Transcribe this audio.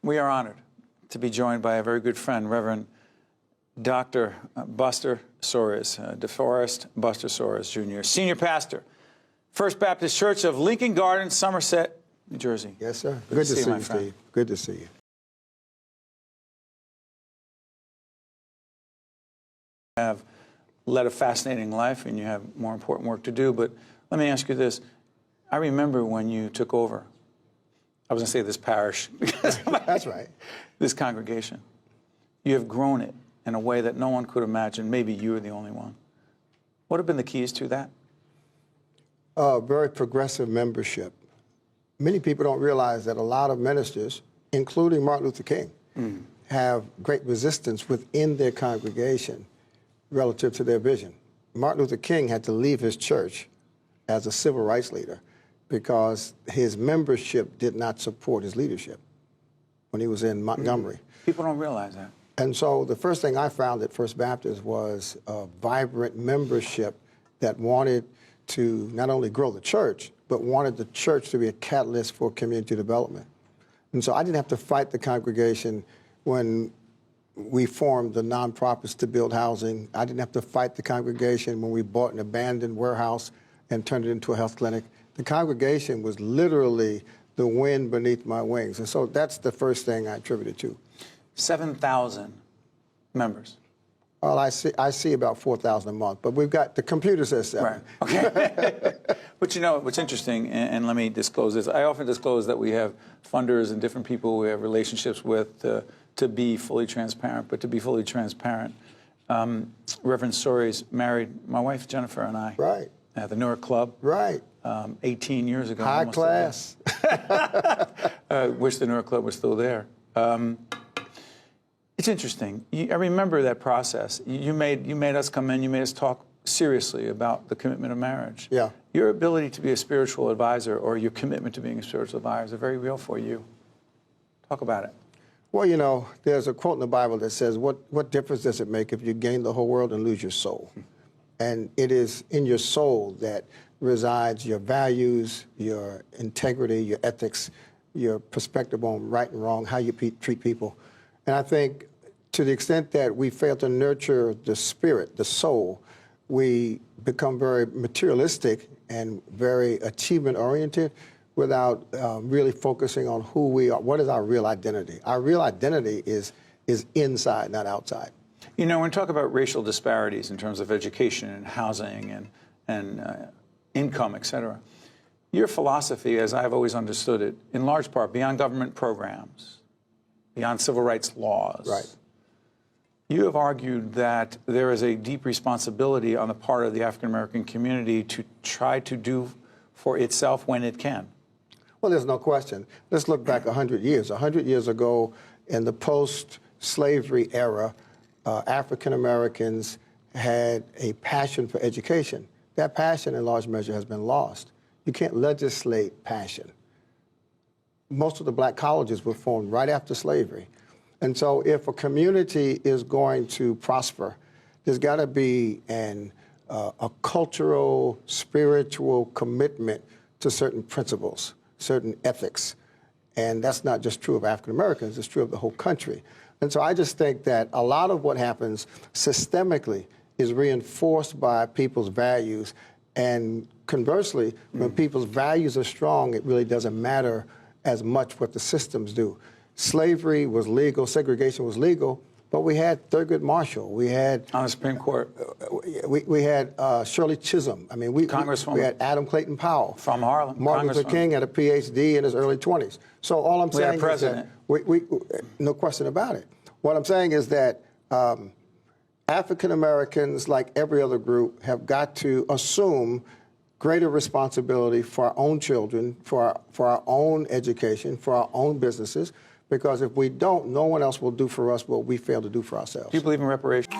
We are honored to be joined by a very good friend, Reverend Dr. Buster Soares, DeForest Buster Soares, Jr., Senior Pastor, First Baptist Church of Lincoln Gardens, Somerset, New Jersey. Yes, sir. Good to see you, my friend. Steve. Good to see you. You have led a fascinating life, and you have more important work to do, but let me ask you this. I remember when you took over, I was going to say this parish. That's right. This congregation. You have grown it in a way that no one could imagine. Maybe you were the only one. What have been the keys to that? Very progressive membership. Many people don't realize that a lot of ministers, including Martin Luther King, have great resistance within their congregation relative to their vision. Martin Luther King had to leave his church as a civil rights leader because his membership did not support his leadership when he was in Montgomery. People don't realize that. And so the first thing I found at First Baptist was a vibrant membership that wanted to not only grow the church, but wanted the church to be a catalyst for community development. And so I didn't have to fight the congregation when we formed the nonprofits to build housing. I didn't have to fight the congregation when we bought an abandoned warehouse and turned it into a health clinic. The congregation was literally the wind beneath my wings. And so that's the first thing I attribute it to. 7,000 members. Well, I see about 4,000 a month, but we've got, the computer says 7. Right, okay. But you know, what's interesting, and let me disclose this, I often disclose that we have funders and different people we have relationships with to be fully transparent, but to be fully transparent, Reverend Soares married my wife, Jennifer, and I. Right. At the Newark Club. Right. 18 years ago. High class. Wish the Newark Club was still there. It's interesting. I remember that process. You made us come in. You made us talk seriously about the commitment of marriage. Yeah. Your ability to be a spiritual advisor, or your commitment to being a spiritual advisor, are very real for you. Talk about it. Well, you know, there's a quote in the Bible that says, what difference does it make if you gain the whole world and lose your soul? And it is in your soul that resides your values, your integrity, your ethics, your perspective on right and wrong, how you treat people. And I think to the extent that we fail to nurture the spirit, the soul, we become very materialistic and very achievement-oriented without really focusing on who we are. What is our real identity? Our real identity is inside, not outside. You know, when we talk about racial disparities in terms of education and housing and income, et cetera, your philosophy, as I've always understood it, in large part, beyond government programs, beyond civil rights laws, right. You have argued that there is a deep responsibility on the part of the African-American community to try to do for itself when it can. Well, there's no question. Let's look back 100 years. 100 years ago, in the post-slavery era, African Americans had a passion for education. That passion, in large measure, has been lost. You can't legislate passion. Most of the black colleges were formed right after slavery. And so if a community is going to prosper, there's got to be a cultural, spiritual commitment to certain principles, certain ethics. And that's not just true of African Americans, it's true of the whole country. And so I just think that a lot of what happens systemically is reinforced by people's values. And conversely, when people's values are strong, it really doesn't matter as much what the systems do. Slavery was legal, segregation was legal, but we had Thurgood Marshall. We had on the Supreme Court. We had Shirley Chisholm. I mean, we had Adam Clayton Powell from Harlem. Martin Luther King had a PhD in his early 20s. So all I'm saying is that no question about it. What I'm saying is that African Americans, like every other group, have got to assume greater responsibility for our own children, for our own education, for our own businesses, because if we don't, no one else will do for us what we fail to do for ourselves. Do you believe in reparations?